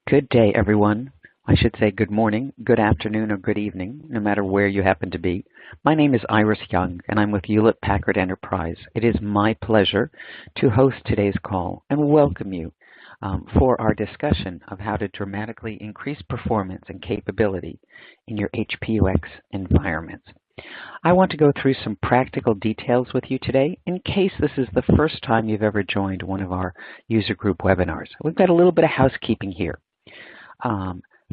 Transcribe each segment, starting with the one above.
Good day, everyone. I should say good morning, good afternoon, or good evening, no matter where you happen to be. My name is Iris Young, and I'm with Hewlett-Packard Enterprise. It is my pleasure to host today's call and welcome you for our discussion of how to dramatically increase performance and capability in your HP-UX environments. I want to go through some practical details with you today in case this is the first time you've ever joined one of our user group webinars. We've got a little bit of housekeeping here.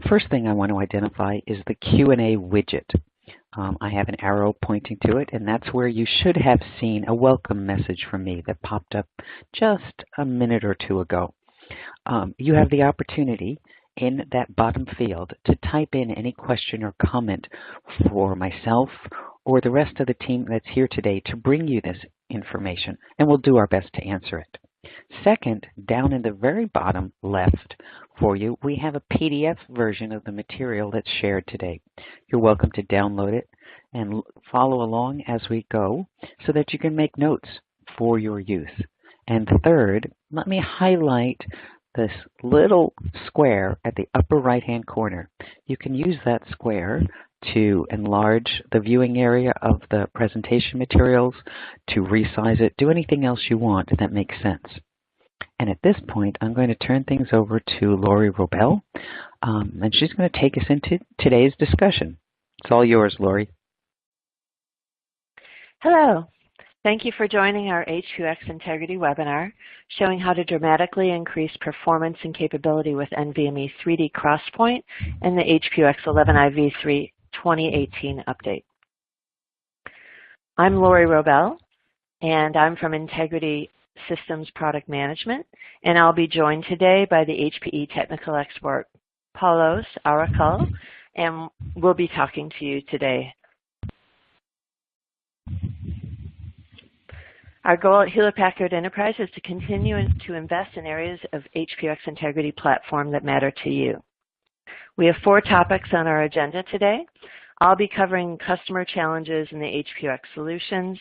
First thing I want to identify is the Q&A widget. I have an arrow pointing to it, and that's where you should have seen a welcome message from me that popped up just a minute or two ago. You have the opportunity in that bottom field to type in any question or comment for myself or the rest of the team that's here today to bring you this information, and we'll do our best to answer it. Second, down in the very bottom left for you, we have a PDF version of the material that's shared today. You're welcome to download it and follow along as we go so that you can make notes for your use. And third, let me highlight this little square at the upper right-hand corner. You can use that square to enlarge the viewing area of the presentation materials, to resize it, do anything else you want that makes sense. And at this point, I'm going to turn things over to Lori Robel, and she's going to take us into today's discussion. It's all yours, Lori. Hello. Thank you for joining our HP-UX Integrity webinar, showing how to dramatically increase performance and capability with NVMe 3D XPoint and the HP-UX 11IV3 2018 update. I'm Lori Robel, and I'm from Integrity Systems Product Management, and I'll be joined today by the HPE technical expert, Paulos Aracal, and we'll be talking to you today. Our goal at Hewlett-Packard Enterprise is to continue to invest in areas of HP-UX Integrity platform that matter to you. We have 4 topics on our agenda today. I'll be covering customer challenges in the HP-UX solutions,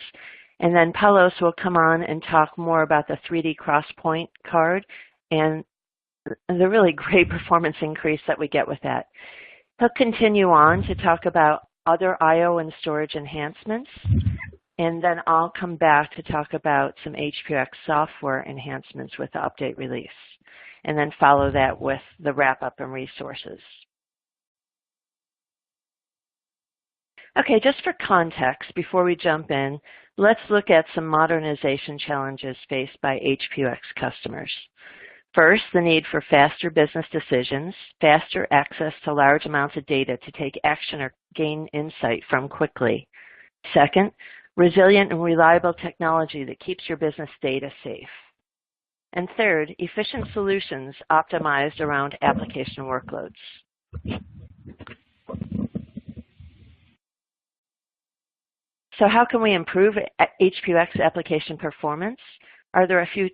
and then Paulos will come on and talk more about the 3D XPoint card and the really great performance increase that we get with that. He'll continue on to talk about other I/O and storage enhancements, and then I'll come back to talk about some HP-UX software enhancements with the update release, and then follow that with the wrap-up and resources. Okay, just for context, before we jump in, let's look at some modernization challenges faced by HP-UX customers. First, the need for faster business decisions, faster access to large amounts of data to take action or gain insight from quickly. Second, resilient and reliable technology that keeps your business data safe. And third, efficient solutions optimized around application workloads. So how can we improve HP-UX application performance? Are there a few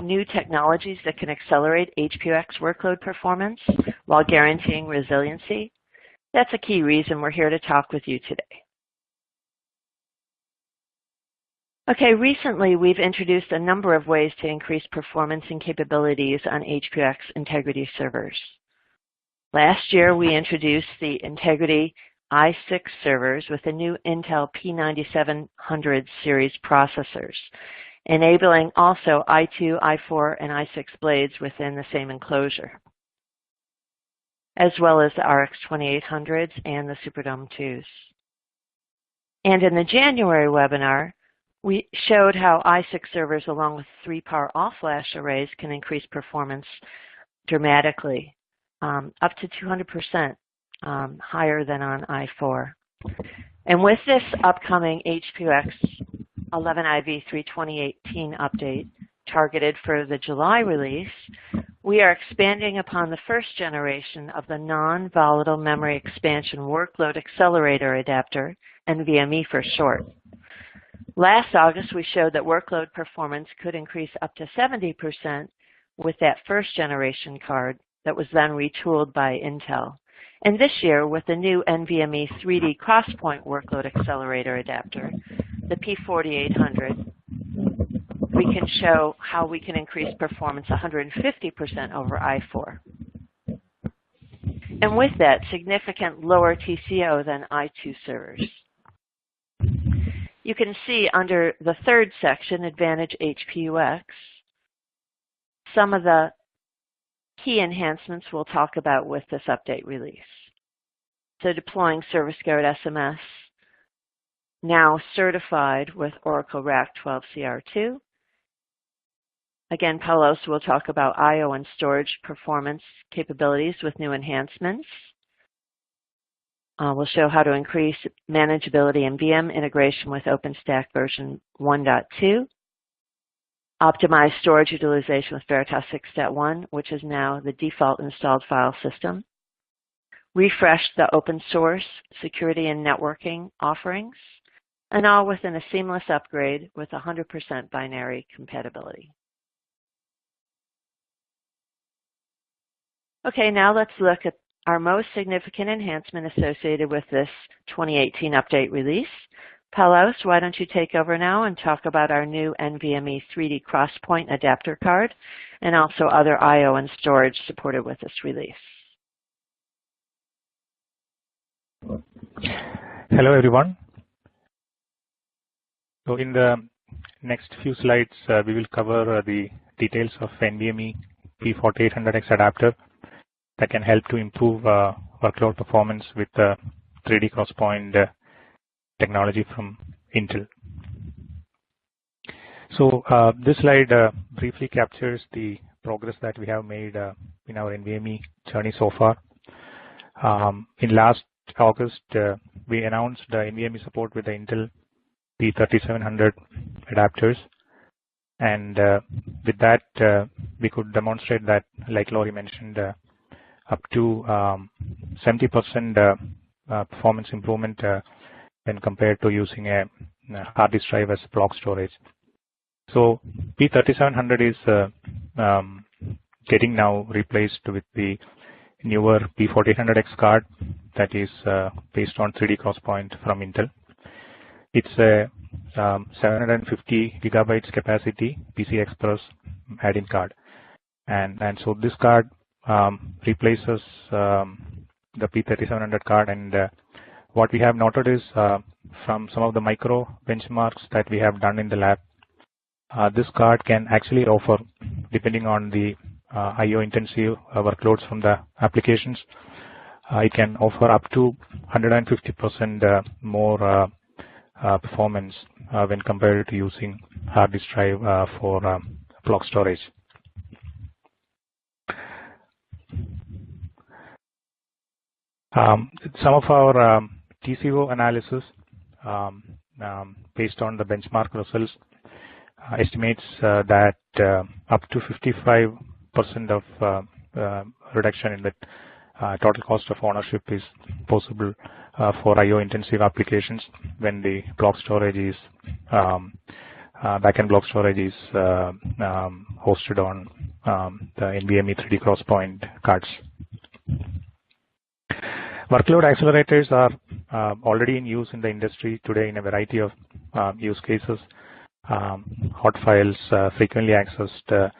new technologies that can accelerate HP-UX workload performance while guaranteeing resiliency? That's a key reason we're here to talk with you today. Okay, recently we've introduced a number of ways to increase performance and capabilities on HP-UX Integrity servers. Last year we introduced the Integrity i6 servers with the new Intel P9700 series processors, enabling also i2, i4, and i6 blades within the same enclosure, as well as the RX 2800s and the Superdome 2s. And in the January webinar, we showed how i6 servers along with 3-power all-flash arrays can increase performance dramatically, up to 200%. Higher than on i4. And with this upcoming HP-UX 11IV3 2018 update targeted for the July release, we are expanding upon the first generation of the Non-Volatile Memory Expansion Workload Accelerator Adapter, NVMe for short. Last August, we showed that workload performance could increase up to 70% with that first generation card that was then retooled by Intel. And this year, with the new NVMe 3D XPoint Workload Accelerator Adapter, the P4800, we can show how we can increase performance 150% over i4. and with that, significant lower TCO than i2 servers. You can see under the third section, Advantage HP-UX, some of the key enhancements we'll talk about with this update release. So deploying Serviceguard SMS, now certified with Oracle RAC 12 CR2. Again, Palos will talk about I/O and storage performance capabilities with new enhancements. We'll show how to increase manageability and VM integration with OpenStack version 1.2. Optimize storage utilization with Veritas 6.1, which is now the default installed file system. Refresh the OpenSource security and networking offerings, and all within a seamless upgrade with 100% binary compatibility. Okay, now let's look at our most significant enhancement associated with this 2018 update release. Palos, why don't you take over now and talk about our new NVMe 3D XPoint adapter card and also other I/O and storage supported with this release. Hello everyone. So in the next few slides, we will cover the details of NVMe P4800X adapter that can help to improve workload performance with the 3D XPoint technology from Intel. So this slide briefly captures the progress that we have made in our NVMe journey so far. In last August, we announced the NVMe support with the Intel P3700 adapters, and with that we could demonstrate that, like Laurie mentioned, up to 70% performance improvement when compared to using a hard disk drive as block storage. So P3700 is getting now replaced with the newer P4800X card that is based on 3D XPoint from Intel. It's a 750 gigabytes capacity PCI Express add-in card, and so this card replaces the P3700 card. And what we have noted is from some of the micro benchmarks that we have done in the lab, this card can actually offer, depending on the I/O intensive workloads from the applications, it can offer up to 150% more performance when compared to using hard disk drive for block storage. Some of our TCO analysis based on the benchmark results estimates that up to 55% of reduction in the total cost of ownership is possible for I/O intensive applications when the block storage is backend block storage is hosted on the NVMe 3D XPoint cards. Workload accelerators are already in use in the industry today in a variety of use cases. Hot files, frequently accessed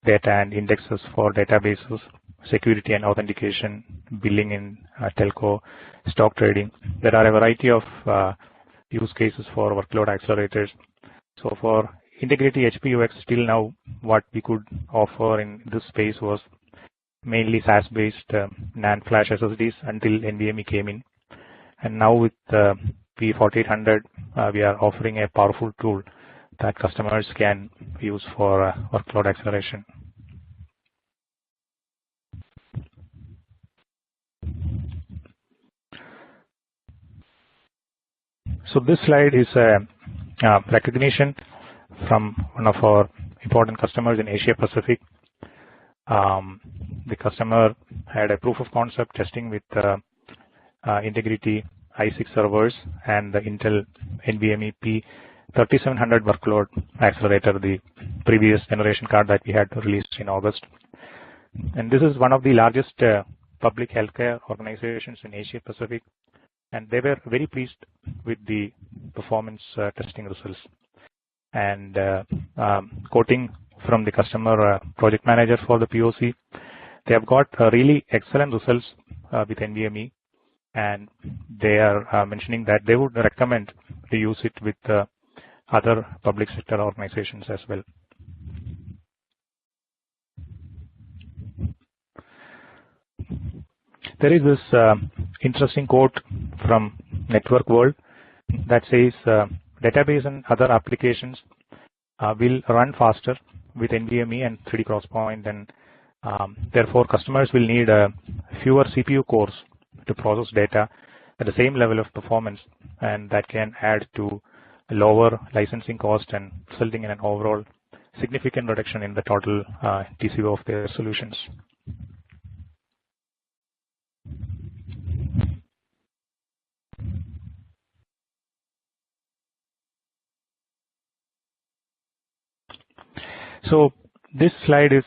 data and indexes for databases, security and authentication, billing in telco, stock trading. There are a variety of use cases for workload accelerators. So for Integrity HP-UX, till now what we could offer in this space was mainly SAS-based NAND flash SSDs until NVMe came in. And now with P4800, we are offering a powerful tool that customers can use for workload acceleration. So this slide is a recognition from one of our important customers in Asia Pacific. The customer had a proof of concept testing with Integrity i6 servers and the Intel NVMe P3700 workload accelerator, the previous generation card that we had released in August. And this is one of the largest public healthcare organizations in Asia Pacific, and they were very pleased with the performance testing results. And quoting from the customer project manager for the POC, they have got really excellent results with NVMe, and they are mentioning that they would recommend to use it with other public sector organizations as well. There is this interesting quote from Network World that says database and other applications will run faster with NVMe and 3D XPoint, and therefore customers will need fewer CPU cores to process data at the same level of performance, and that can add to lower licensing cost and resulting in an overall significant reduction in the total TCO of their solutions. So this slide is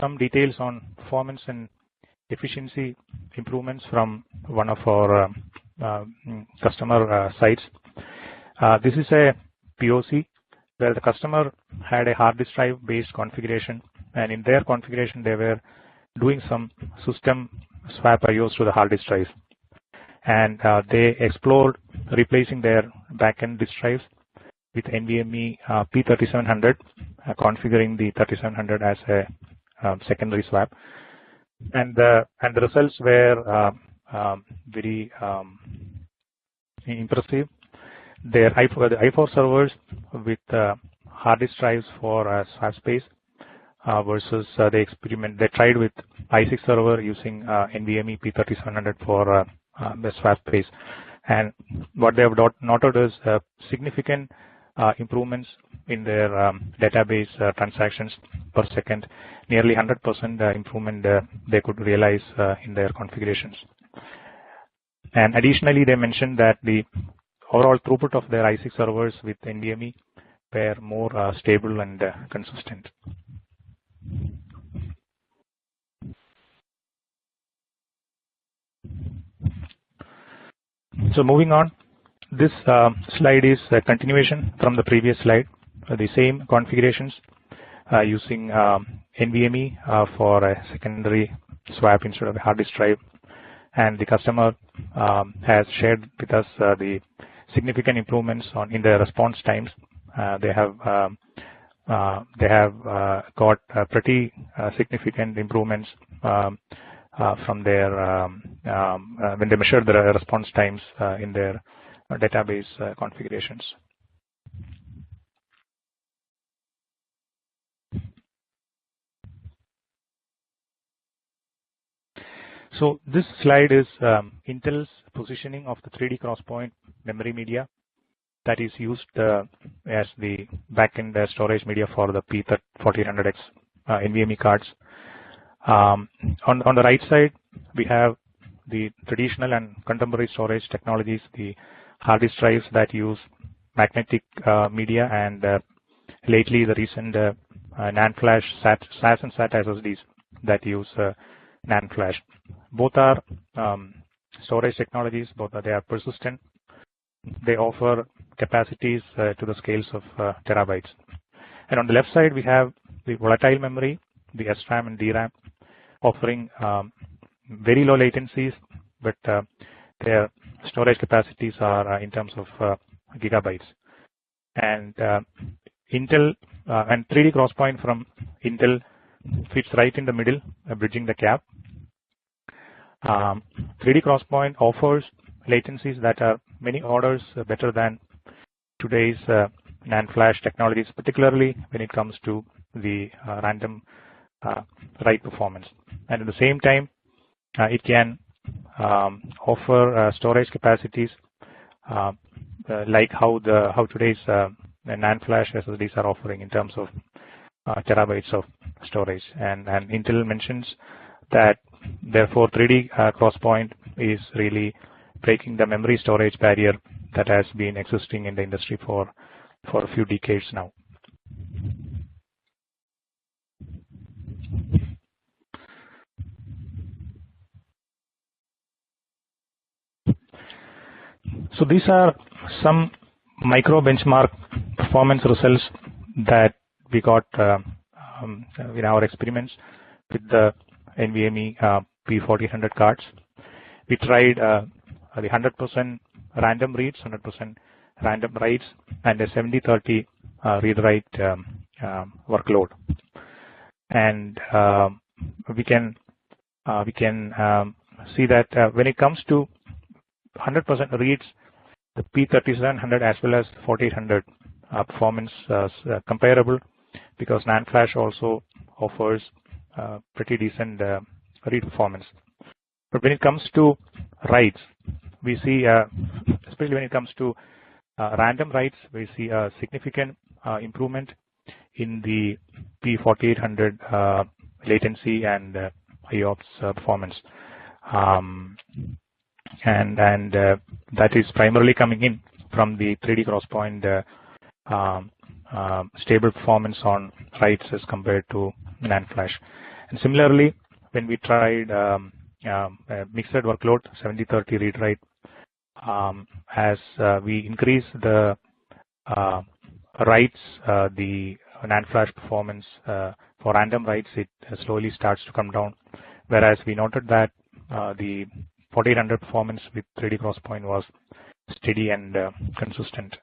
some details on performance and efficiency improvements from one of our customer sites. This is a POC where the customer had a hard disk drive based configuration, and in their configuration they were doing some system swap IOs to the hard disk drives, and they explored replacing their backend disk drives with NVMe P3700, configuring the 3700 as a secondary swap, and the results were very impressive. Their i4 servers with hard disk drives for swap space versus they tried with i6 server using NVMe P3700 for the swap space, and what they have noted is significant improvements in their database transactions per second, nearly 100% improvement they could realize in their configurations. And additionally, they mentioned that the overall throughput of their i6 servers with NVMe were more stable and consistent. So moving on, this slide is a continuation from the previous slide. The same configurations using NVMe for a secondary swap instead of a hard disk drive, and the customer has shared with us the significant improvements in their response times. They have got pretty significant improvements from their when they measured the response times in their database configurations. So this slide is Intel's positioning of the 3D XPoint memory media that is used as the backend storage media for the P1400X NVMe cards. On the right side, we have the traditional and contemporary storage technologies, the hard disk drives that use magnetic media, and lately the recent NAND flash SAS and SAT SSDs that use NAND flash. Both are storage technologies. They are persistent. They offer capacities to the scales of terabytes. And on the left side, we have the volatile memory, the SRAM and DRAM, offering very low latencies, but their storage capacities are in terms of gigabytes. And Intel and 3D XPoint from Intel fits right in the middle, bridging the gap. 3D XPoint offers latencies that are many orders better than today's NAND flash technologies, particularly when it comes to the random write performance. And at the same time, it can offer storage capacities like how today's NAND flash SSDs are offering in terms of terabytes of storage. And Intel mentions that therefore 3D XPoint is really breaking the memory storage barrier that has been existing in the industry for a few decades now. So these are some micro benchmark performance results that we got in our experiments with the NVMe P1400 cards. We tried the 100% random reads, 100% random writes, and a 70-30 read-write workload. And we can see that when it comes to 100% reads, the P3700 as well as 4800 performance comparable, because NAND flash also offers pretty decent read performance. But when it comes to writes, we see, especially when it comes to random writes, we see a significant improvement in the P4800 latency and IOPS performance. And that is primarily coming in from the 3D crosspoint stable performance on writes as compared to NAND flash. And similarly, when we tried mixed workload 70-30 read write, as we increase the writes, the NAND flash performance for random writes, it slowly starts to come down, whereas we noted that the 4800 performance with 3D crosspoint was steady and consistent.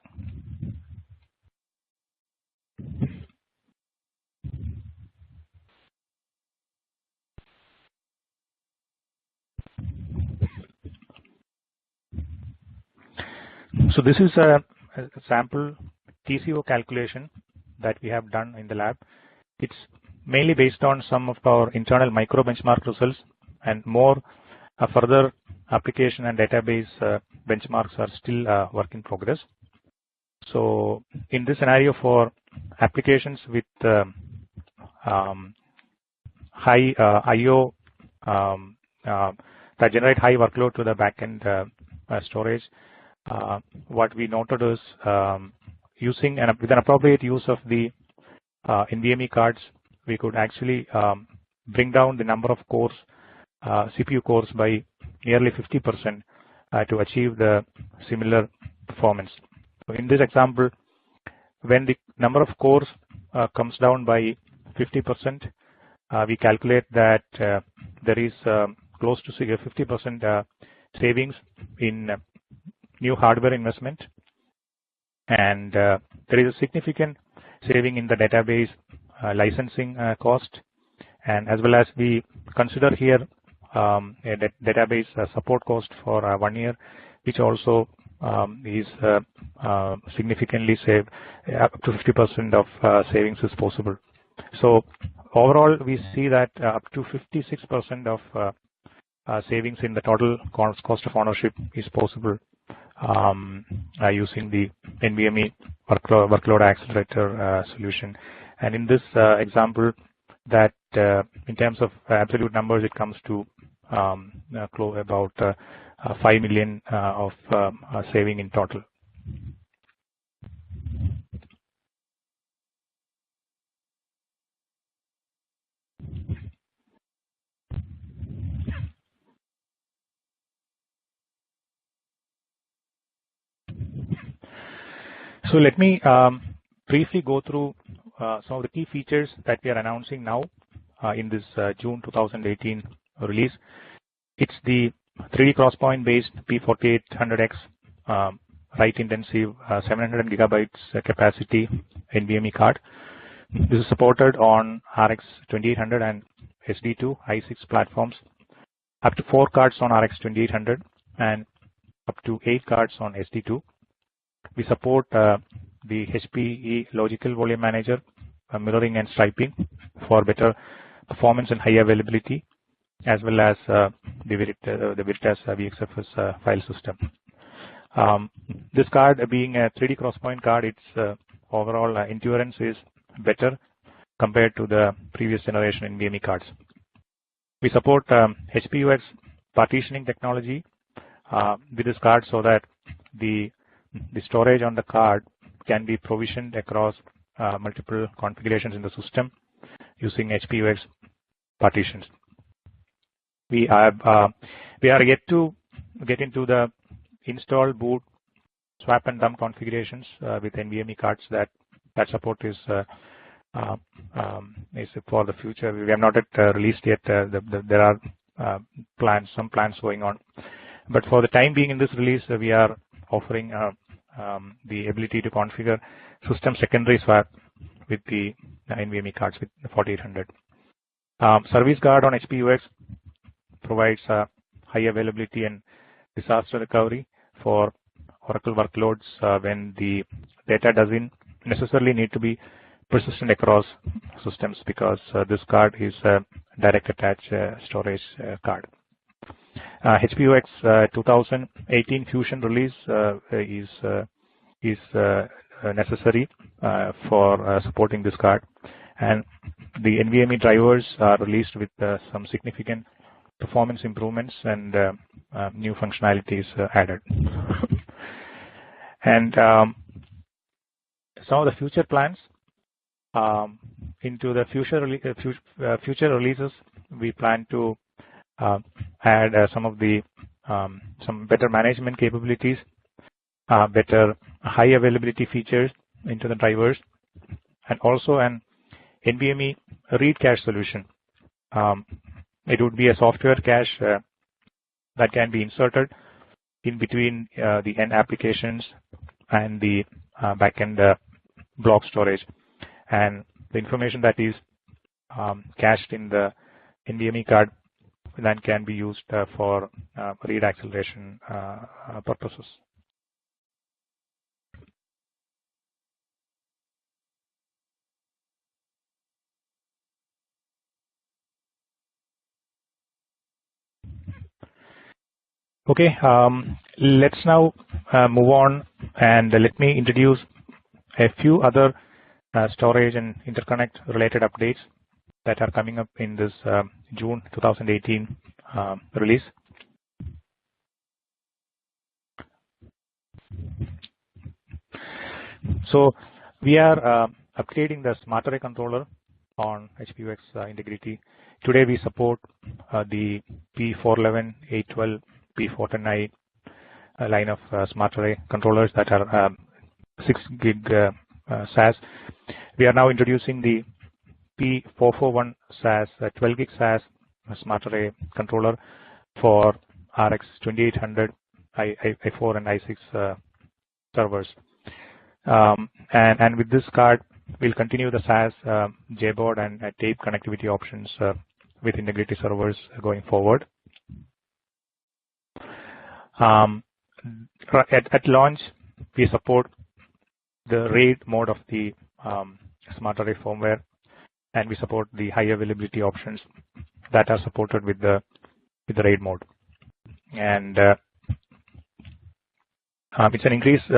So this is a sample TCO calculation that we have done in the lab. It's mainly based on some of our internal micro benchmark results, and more further application and database benchmarks are still work in progress. So in this scenario, for applications with high IO that generate high workload to the backend storage, what we noted is using with an appropriate use of the NVMe cards, we could actually bring down the number of cores, CPU cores, by nearly 50% to achieve the similar performance. So in this example, when the number of cores comes down by 50%, we calculate that there is close to 50% savings in new hardware investment, and there is a significant saving in the database licensing cost, and as well as we consider here a database support cost for 1 year, which also is significantly saved. Up to 50% of savings is possible. So overall, we see that up to 56% of savings in the total cost of ownership is possible using the NVMe workload accelerator solution. And in this example, that in terms of absolute numbers, it comes to about 5 million of saving in total. So let me briefly go through some of the key features that we are announcing now in this June 2018 release. It's the 3D crosspoint based P4800X write intensive 700 gigabytes capacity NVMe card. This is supported on RX 2800 and SD2 i6 platforms, up to 4 cards on RX 2800 and up to 8 cards on SD2. We support the HPE Logical Volume Manager, mirroring and striping for better performance and high availability, as well as the Veritas VXFS file system. This card, being a 3D crosspoint card, its overall endurance is better compared to the previous generation NVMe cards. We support HP-UX partitioning technology with this card, so that the storage on the card can be provisioned across multiple configurations in the system using HP-UX partitions. We are yet to get into the install, boot, swap and dump configurations with NVMe cards. That support is for the future. We have not yet released yet. There are some plans going on. But for the time being in this release, we are offering the ability to configure system secondary swap with the NVMe cards with the 4800. Serviceguard on HP-UX provides high availability and disaster recovery for Oracle workloads when the data doesn't necessarily need to be persistent across systems, because this card is a direct attach storage card. HP-UX 2018 Fusion release is necessary for supporting this card, and the NVMe drivers are released with some significant performance improvements and new functionalities added. And some of the future plans into the future releases, we plan to add some better management capabilities, better high availability features into the drivers, and also an NVMe read cache solution. It would be a software cache that can be inserted in between the end applications and the backend block storage, and the information that is cached in the NVMe card then can be used for read acceleration purposes. Okay, let's now move on, and let me introduce a few other storage and interconnect related updates that are coming up in this June 2018 release. So we are upgrading the smart array controller on HPE Integrity. Today we support the P411, 812, P410i line of smart array controllers that are 6 gig SAS. We are now introducing the P441 SAS, 12 gig SAS smart array controller for RX 2800 I4 and I6 servers. And with this card, we'll continue the SAS, JBOD, and tape connectivity options with Integrity servers going forward. At launch, we support the RAID mode of the smart array firmware, and we support the high availability options that are supported with the RAID mode. And it's an increased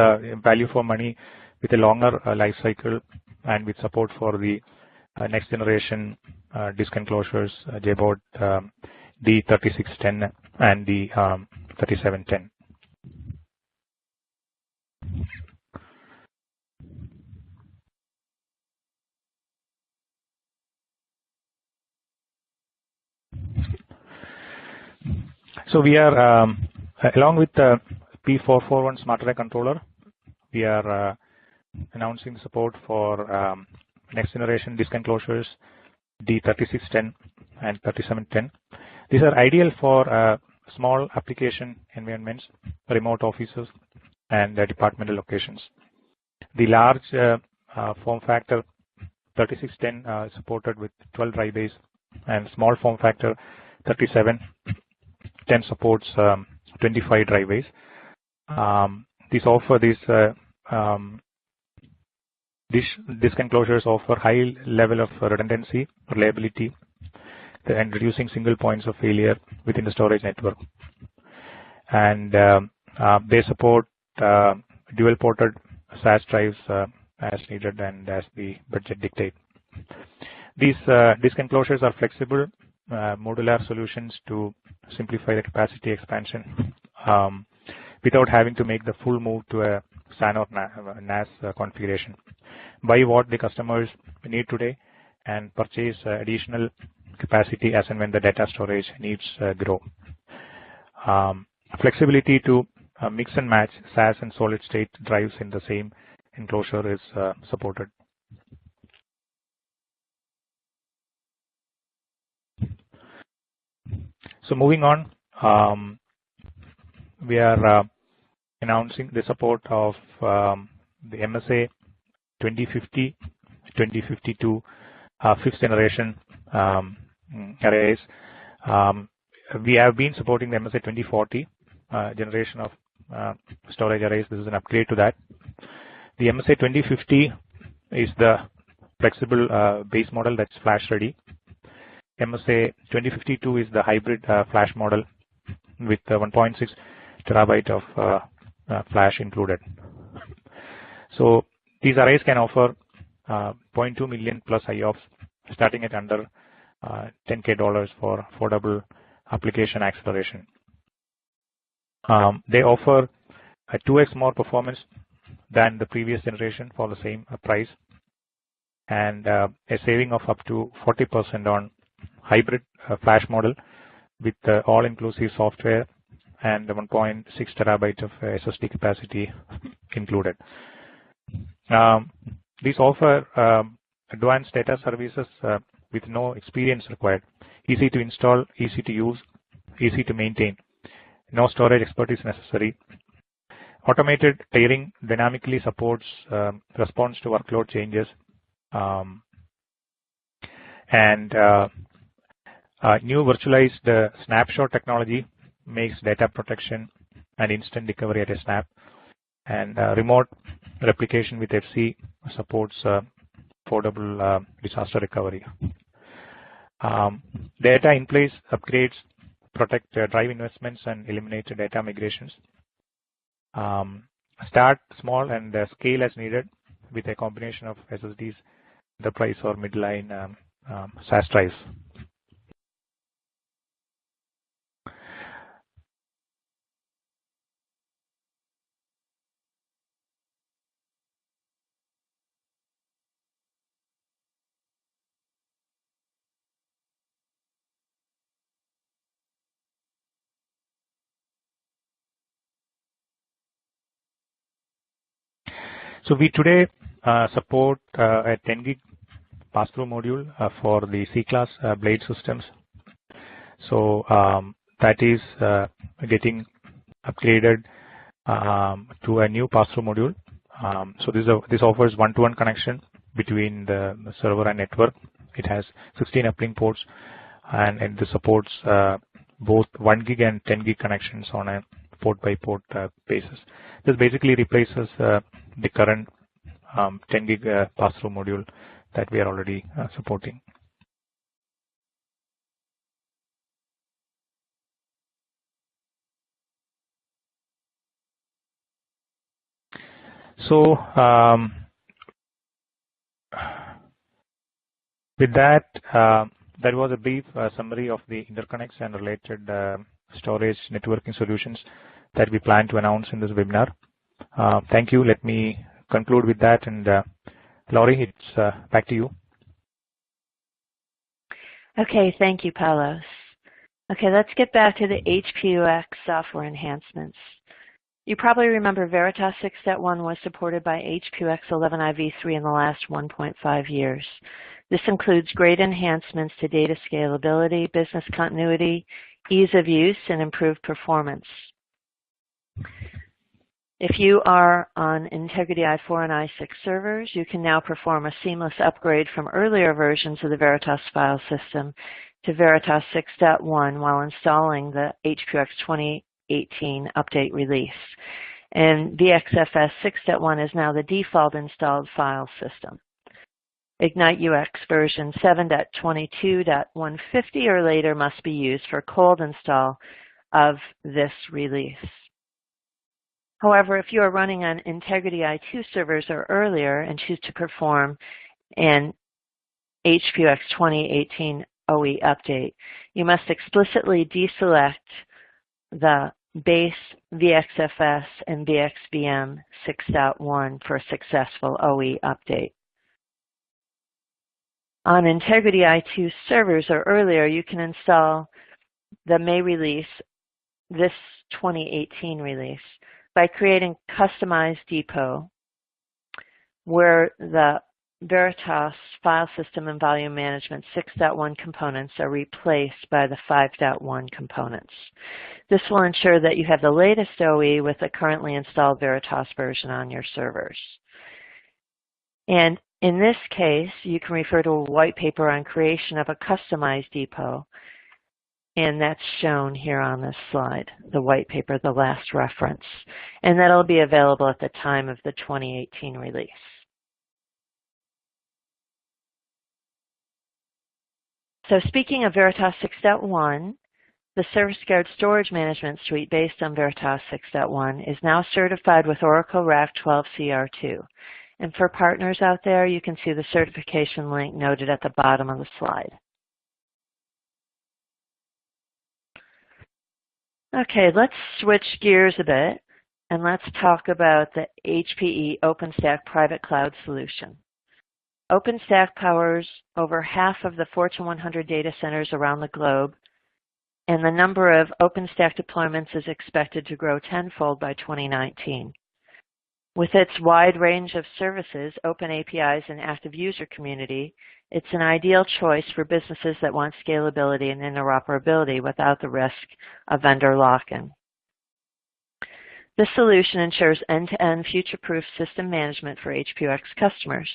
value for money with a longer life cycle, and with support for the next generation disk enclosures, JBOD D3610 and the 3710. So we are, along with the P441 smart array controller, we are announcing support for next generation disk enclosures D3610 and 3710. These are ideal for small application environments, remote offices, and departmental locations. The large form factor 3610 is supported with 12 drive bays, and small form factor 3710 supports 25 drive bays. These disk enclosures offer high level of redundancy, reliability, and reducing single points of failure within the storage network. And they support dual ported SAS drives as needed and as the budget dictate. These disk enclosures are flexible, modular solutions to simplify the capacity expansion without having to make the full move to a SAN or NAS configuration. Buy what the customers need today and purchase additional capacity as and when the data storage needs grow. Flexibility to mix and match SAS and solid state drives in the same enclosure is supported. So moving on, we are announcing the support of the MSA 2050, 2052 fifth generation arrays. We have been supporting the MSA 2040 generation of storage arrays. This is an upgrade to that. The MSA 2050 is the flexible base model that's flash ready. MSA 2052 is the hybrid flash model with 1.6 terabyte of flash included. So these arrays can offer 0.2 million plus IOPS, starting at under $10K for affordable application acceleration. They offer a 2x more performance than the previous generation for the same price, and a saving of up to 40% on hybrid flash model with all-inclusive software and 1.6 terabyte of SSD capacity included. These offer advanced data services with no experience required, easy to install, easy to use, easy to maintain, no storage expertise necessary. Automated tiering dynamically supports response to workload changes, and new virtualized snapshot technology makes data protection and instant recovery at a snap, and remote replication with FC supports affordable disaster recovery. Data in place upgrades protect drive investments and eliminate data migrations. Start small and scale as needed with a combination of SSDs, enterprise or midline SAS drives. So we today support a 10 gig pass-through module for the C-class blade systems. So that is getting upgraded to a new pass-through module. So this offers one-to-one connection between the server and network. It has 16 uplink ports, and this supports both 1 gig and 10 gig connections on a port-by-port basis. This basically replaces the current 10 gig pass-through module that we are already supporting. So with that, that was a brief summary of the interconnects and related storage networking solutions that we plan to announce in this webinar. Thank you. Let me conclude with that, and Laurie, it's back to you. Okay, thank you, Palos. Okay, let's get back to the HP-UX software enhancements. You probably remember Veritas 6.1 was supported by HP-UX 11IV3 in the last 1.5 years. This includes great enhancements to data scalability, business continuity, ease of use, and improved performance. If you are on Integrity i4 and i6 servers, you can now perform a seamless upgrade from earlier versions of the Veritas file system to Veritas 6.1 while installing the HP-UX 2018 update release. And VXFS 6.1 is now the default installed file system. Ignite UX version 7.22.150 or later must be used for cold install of this release. However, if you are running on Integrity i2 servers or earlier and choose to perform an HP-UX 2018 OE update, you must explicitly deselect the base VXFS and VXVM 6.1 for a successful OE update. On Integrity i2 servers or earlier, you can install the May release, this 2018 release, by creating customized depot where the Veritas file system and volume management 6.1 components are replaced by the 5.1 components. This will ensure that you have the latest OE with the currently installed Veritas version on your servers. And in this case, you can refer to a white paper on creation of a customized depot, and that's shown here on this slide, the white paper, the last reference. And that'll be available at the time of the 2018 release. So speaking of Veritas 6.1, the Serviceguard Storage Management Suite based on Veritas 6.1 is now certified with Oracle RAC 12 CR2. And for partners out there, you can see the certification link noted at the bottom of the slide. Okay, let's switch gears a bit and let's talk about the HPE OpenStack private cloud solution. OpenStack powers over half of the Fortune 100 data centers around the globe, and the number of OpenStack deployments is expected to grow tenfold by 2019. With its wide range of services, open APIs, and active user community, it's an ideal choice for businesses that want scalability and interoperability without the risk of vendor lock-in. This solution ensures end-to-end future-proof system management for HP-UX customers.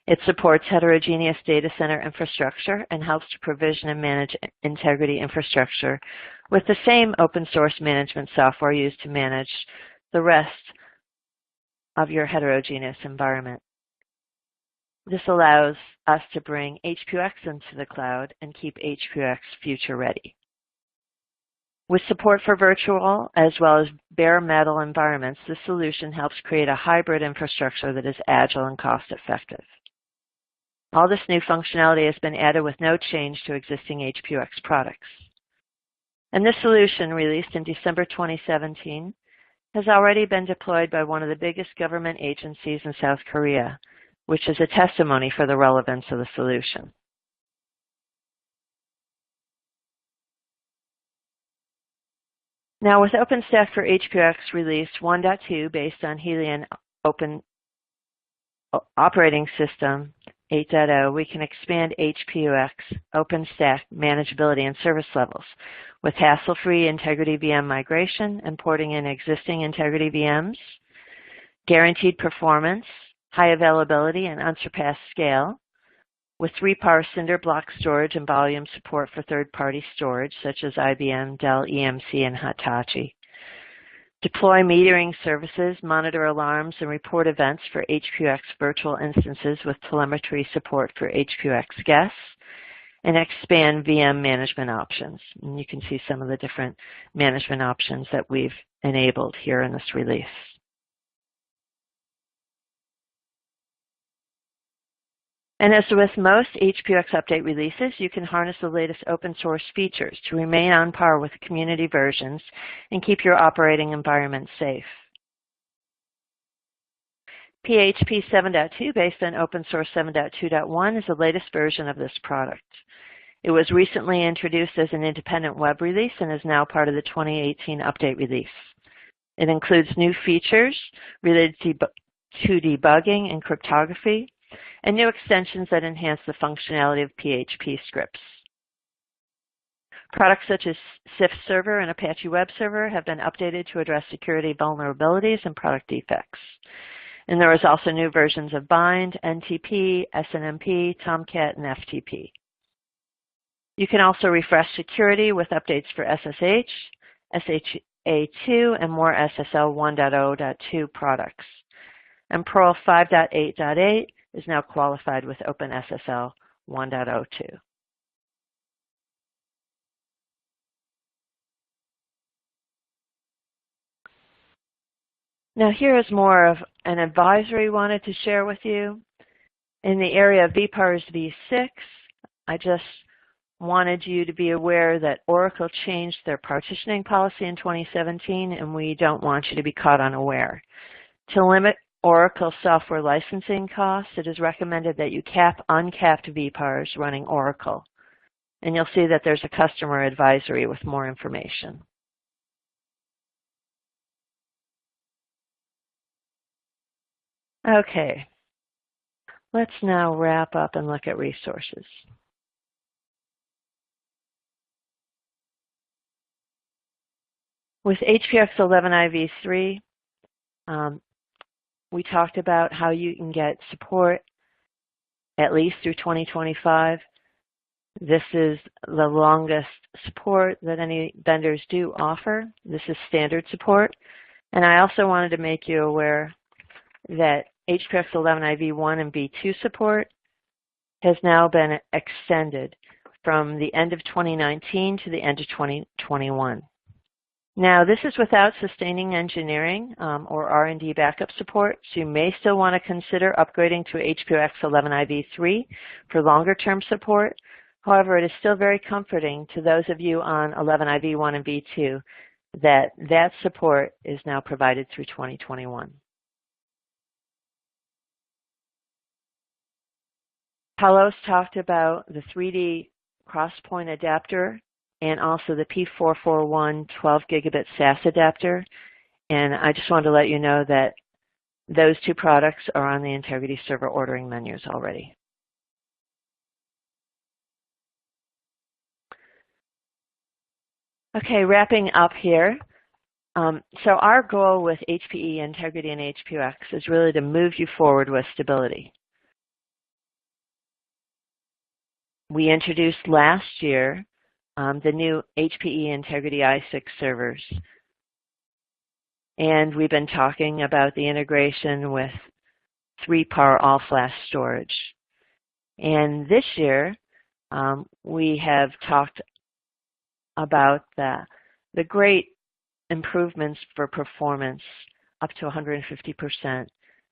It supports heterogeneous data center infrastructure and helps to provision and manage integrity infrastructure with the same open source management software used to manage the rest of your heterogeneous environment. This allows us to bring HP-UX into the cloud and keep HP-UX future ready. With support for virtual as well as bare metal environments, this solution helps create a hybrid infrastructure that is agile and cost effective. All this new functionality has been added with no change to existing HP-UX products. And this solution, released in December 2017, has already been deployed by one of the biggest government agencies in South Korea, which is a testimony for the relevance of the solution. Now with OpenStack for HP-UX release 1.2 based on Helion Open Operating System 8.0, we can expand HP-UX, OpenStack, manageability, and service levels with hassle-free Integrity VM migration and porting in existing Integrity VMs, guaranteed performance, high availability, and unsurpassed scale, with 3-PAR Cinder block storage and volume support for third-party storage such as IBM, Dell, EMC, and Hitachi. Deploy metering services, monitor alarms, and report events for HP-UX virtual instances with telemetry support for HP-UX guests, and expand VM management options. And you can see some of the different management options that we've enabled here in this release. And as with most HP-UX update releases, you can harness the latest open source features to remain on par with community versions and keep your operating environment safe. PHP 7.2 based on OpenSource 7.2.1 is the latest version of this product. It was recently introduced as an independent web release and is now part of the 2018 update release. It includes new features related to debugging and cryptography, and new extensions that enhance the functionality of PHP scripts. Products such as CIFS Server and Apache Web Server have been updated to address security vulnerabilities and product defects. And there is also new versions of Bind, NTP, SNMP, Tomcat, and FTP. You can also refresh security with updates for SSH, SHA-2, and more SSL 1.0.2 products. And Perl 5.8.8 is now qualified with OpenSSL 1.02. Now here is more of an advisory we wanted to share with you. In the area of vPARS v6, I just wanted you to be aware that Oracle changed their partitioning policy in 2017, and we don't want you to be caught unaware. To limit Oracle software licensing costs, it is recommended that you cap uncapped vPARs running Oracle. And you'll see that there's a customer advisory with more information. Okay, Let's now wrap up and look at resources. With HPX 11IV3, we talked about how you can get support at least through 2025. This is the longest support that any vendors do offer. This is standard support. And I also wanted to make you aware that HPX 11IV1 and V2 support has now been extended from the end of 2019 to the end of 2021. Now, this is without sustaining engineering or R&D backup support, so you may still want to consider upgrading to HPX 11IV3 for longer-term support. However, it is still very comforting to those of you on 11IV1 and V2 that that support is now provided through 2021. Palos talked about the 3D cross-point adapter and also the P441 12 gigabit SAS adapter. And I just wanted to let you know that those two products are on the Integrity server ordering menus already. Okay, wrapping up here. So our goal with HPE Integrity and HP-UX is really to move you forward with stability. We introduced last year the new HPE Integrity i6 servers. And we've been talking about the integration with 3-PAR all-flash storage. And this year, we have talked about the great improvements for performance up to 150%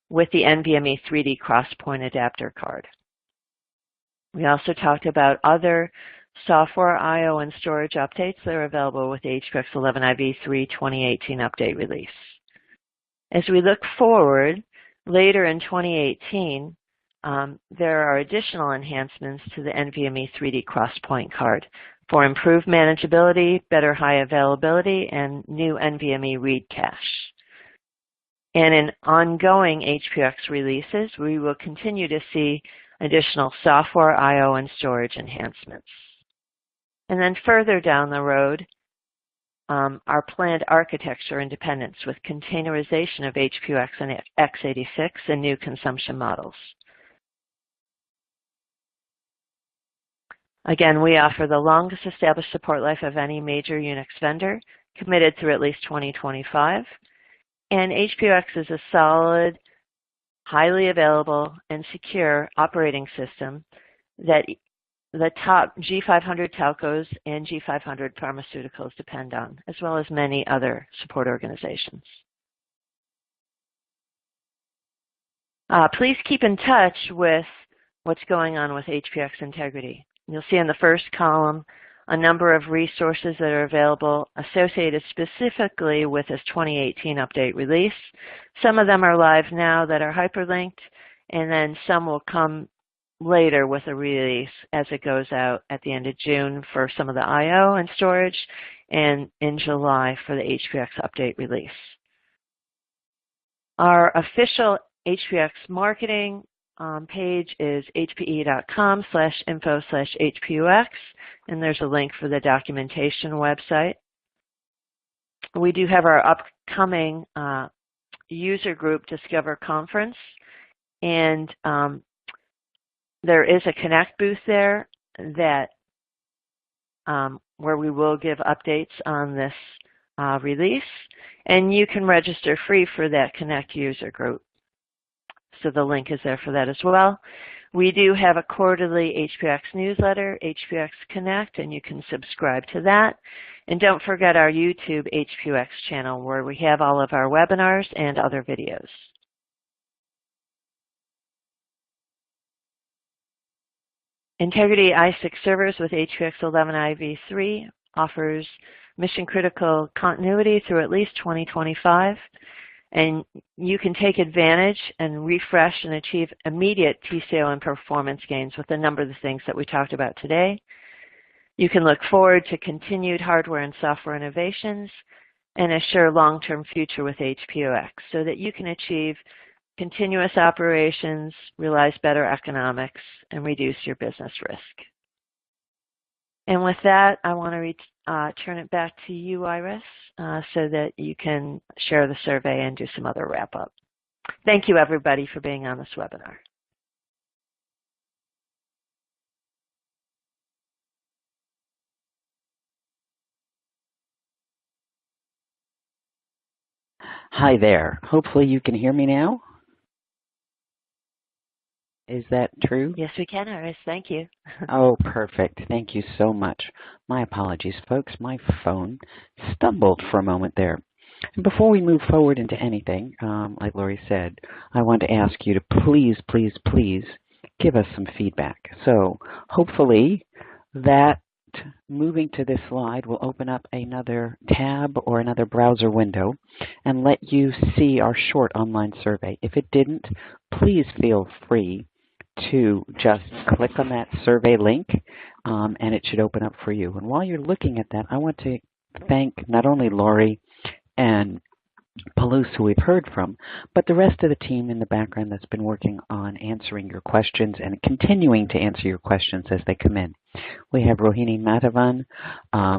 with the NVMe 3D cross-point adapter card. We also talked about other software I/O and storage updates that are available with the HPX 11IV3 2018 update release. As we look forward, later in 2018, there are additional enhancements to the NVMe 3D cross-point card for improved manageability, better high availability, and new NVMe read cache. And in ongoing HP-UX releases, we will continue to see additional software I/O and storage enhancements. And then further down the road, our planned architecture independence with containerization of HP-UX and x86 and new consumption models. Again, we offer the longest established support life of any major Unix vendor, committed through at least 2025. And HP-UX is a solid, highly available, and secure operating system that the top G500 telcos and G500 pharmaceuticals depend on, as well as many other support organizations. Please keep in touch with what's going on with HP-UX Integrity. You'll see in the first column a number of resources that are available associated specifically with this 2018 update release. Some of them are live now that are hyperlinked, and then some will come later with a release as it goes out at the end of June for some of the I/O and storage, and in July for the HP-UX update release. Our official HP-UX marketing page is hpe.com/info/HPUX, and there's a link for the documentation website. We do have our upcoming user group Discover conference, and there is a Connect booth there that where we will give updates on this release, and you can register free for that Connect user group. So the link is there for that as well. We do have a quarterly HP-UX newsletter, HP-UX Connect, and you can subscribe to that. And don't forget our YouTube HP-UX channel where we have all of our webinars and other videos. Integrity i6 servers with HPX 11IV3 offers mission-critical continuity through at least 2025. And you can take advantage and refresh and achieve immediate TCO and performance gains with a number of the things that we talked about today. You can look forward to continued hardware and software innovations and assure long-term future with HP-UX so that you can achieve continuous operations, realize better economics, and reduce your business risk. And with that, I want to turn it back to you, Iris, so that you can share the survey and do some other wrap-up. Thank you, everybody, for being on this webinar. Hi there. Hopefully you can hear me now. Is that true? Yes, we can, Iris. Thank you. Oh, perfect. Thank you so much. My apologies, folks. My phone stumbled for a moment there. And before we move forward into anything, like Lori said, I want to ask you to please, please, please give us some feedback. So hopefully that moving to this slide will open up another tab or another browser window and let you see our short online survey. If it didn't, please feel free to just click on that survey link and it should open up for you. And while you're looking at that, I want to thank not only Lori and Palouse, who we've heard from, but the rest of the team in the background that's been working on answering your questions and continuing to answer your questions as they come in. We have Rohini Madhavan,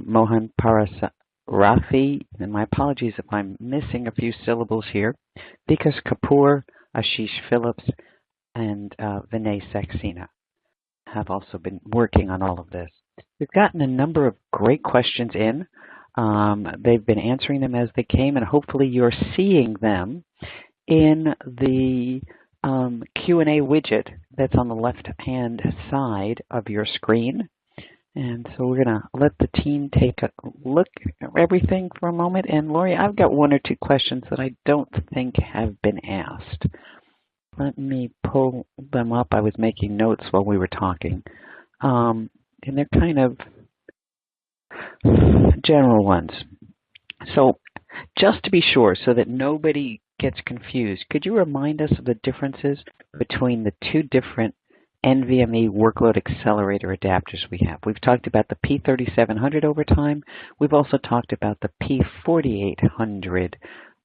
Mohan Parasarathi, and my apologies if I'm missing a few syllables here, Vikas Kapoor, Ashish Phillips, and Vinay Saxena have also been working on all of this. We've gotten a number of great questions in. They've been answering them as they came, and hopefully you're seeing them in the Q&A widget that's on the left-hand side of your screen. And so we're going to let the team take a look at everything for a moment. And Lori, I've got one or two questions that I don't think have been asked. Let me pull them up. I was making notes while we were talking. And they're kind of general ones. So just to be sure, so that nobody gets confused, could you remind us of the differences between the two different NVMe workload accelerator adapters we have? We've talked about the P3700 over time. We've also talked about the P4800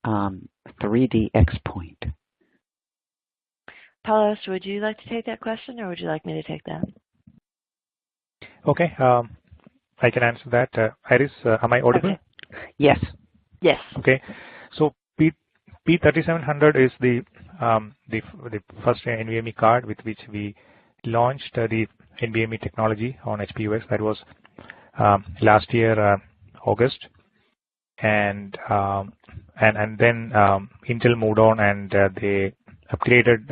3D XPoint. Paulus, would you like to take that question, or would you like me to take that? Okay, I can answer that. Iris, am I audible? Okay. Yes. Yes. Okay, so P3700 is the first NVMe card with which we launched the NVMe technology on HPE UX. That was last year August, and then Intel moved on and they upgraded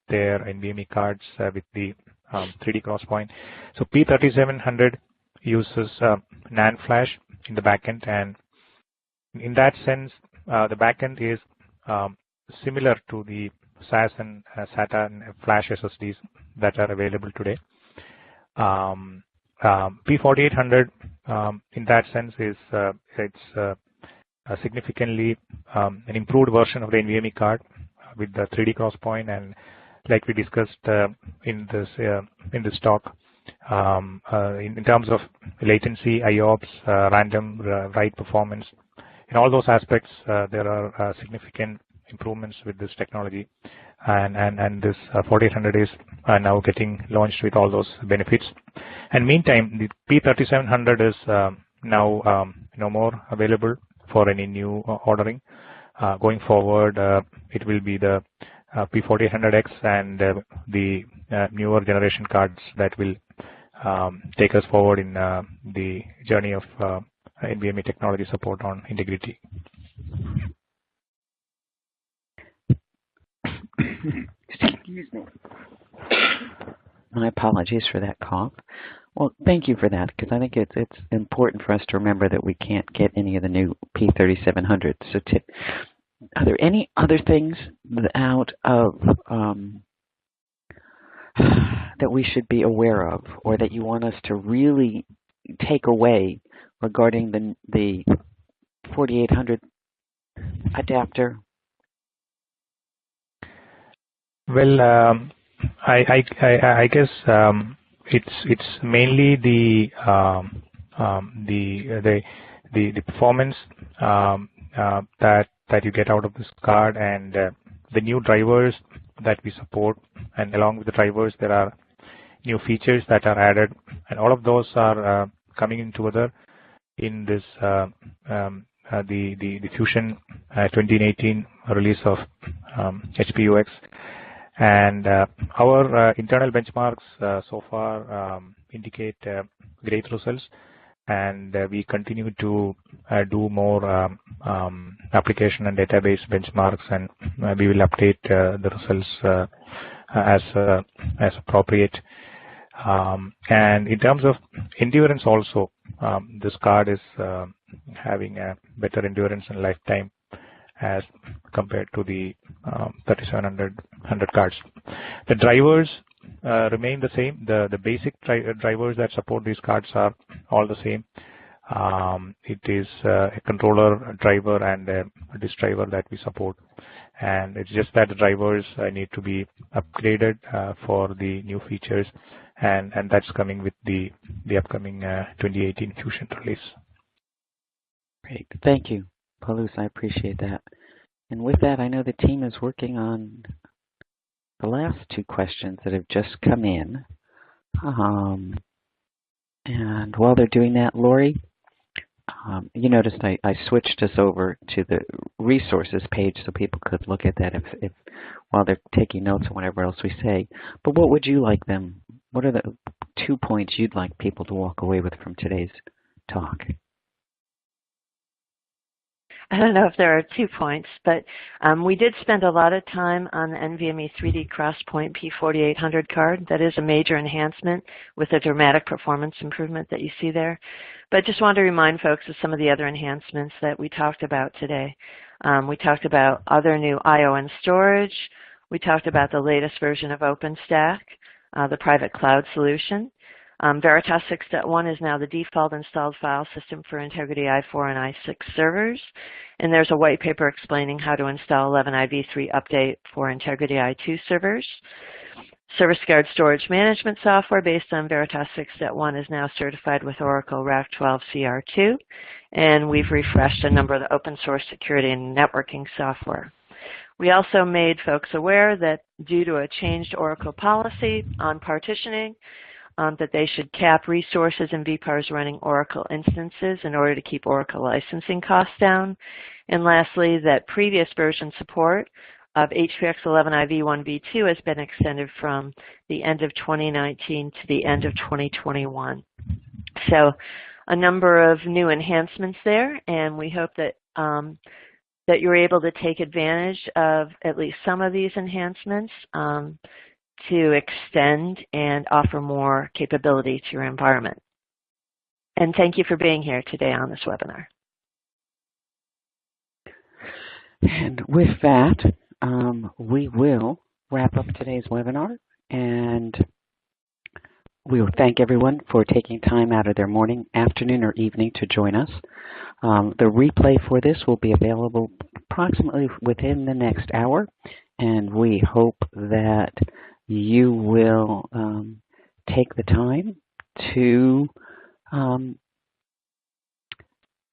their NVMe cards with the 3D Crosspoint. So P3700 uses NAND flash in the backend, and in that sense, the backend is similar to the SAS and SATA and flash SSDs that are available today. P4800, in that sense, is it's significantly an improved version of the NVMe card with the 3D Crosspoint, and like we discussed in this talk, in terms of latency, IOPS, random write performance, in all those aspects, there are significant improvements with this technology, and this 4800 is now getting launched with all those benefits. And meantime, the P3700 is now no more available for any new ordering. Going forward, it will be the P4800X and the newer generation cards that will take us forward in the journey of NVMe technology support on Integrity. Excuse me. My apologies for that cough. Well, thank you for that, because I think it's important for us to remember that we can't get any of the new P3700s. So are there any other things out of that we should be aware of, or that you want us to really take away regarding the 4800 adapter? Well, I guess it's mainly the performance that you get out of this card, and the new drivers that we support, and along with the drivers, there are new features that are added, and all of those are coming in together in this the Fusion 2018 release of HP-UX. And our internal benchmarks so far indicate great results, and we continue to do more application and database benchmarks, and we will update the results as appropriate. And in terms of endurance also, this card is having a better endurance and lifetime as compared to the 3700 cards. The drivers remain the same. The basic drivers that support these cards are all the same. It is a controller, a driver, and a disk driver that we support. And it's just that the drivers need to be upgraded for the new features, and that's coming with the upcoming 2018 Fusion release. Great. Thank you, Palus. I appreciate that. And with that, I know the team is working on the last two questions that have just come in. And while they're doing that, Lori, you noticed I switched us over to the resources page so people could look at that if while they're taking notes or whatever else we say. But what would you like them? What are the 2 points you'd like people to walk away with from today's talk? I don't know if there are 2 points, but we did spend a lot of time on the NVMe 3D Crosspoint P4800 card. That is a major enhancement with a dramatic performance improvement that you see there. But I just want to remind folks of some of the other enhancements that we talked about today. We talked about other new I/O and storage. We talked about the latest version of OpenStack, the private cloud solution. Veritas 6.1 is now the default installed file system for Integrity i4 and i6 servers. And there's a white paper explaining how to install 11iv3 update for Integrity i2 servers. Serviceguard storage management software based on Veritas 6.1 is now certified with Oracle RAC 12 CR2. And we've refreshed a number of the open source security and networking software. We also made folks aware that due to a changed Oracle policy on partitioning, that they should cap resources and vPARs running Oracle instances in order to keep Oracle licensing costs down. And lastly, that previous version support of HPX 11iv1v2 has been extended from the end of 2019 to the end of 2021. So a number of new enhancements there, and we hope that that you're able to take advantage of at least some of these enhancements to extend and offer more capability to your environment. And thank you for being here today on this webinar. And with that, we will wrap up today's webinar, and we will thank everyone for taking time out of their morning, afternoon, or evening to join us. The replay for this will be available approximately within the next hour, and we hope that you will take the time to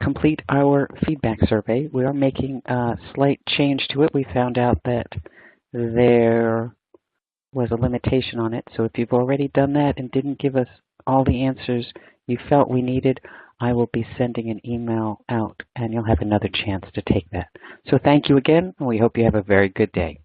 complete our feedback survey. We are making a slight change to it. We found out that there was a limitation on it. So if you've already done that and didn't give us all the answers you felt we needed, I will be sending an email out and you'll have another chance to take that. So thank you again, and we hope you have a very good day.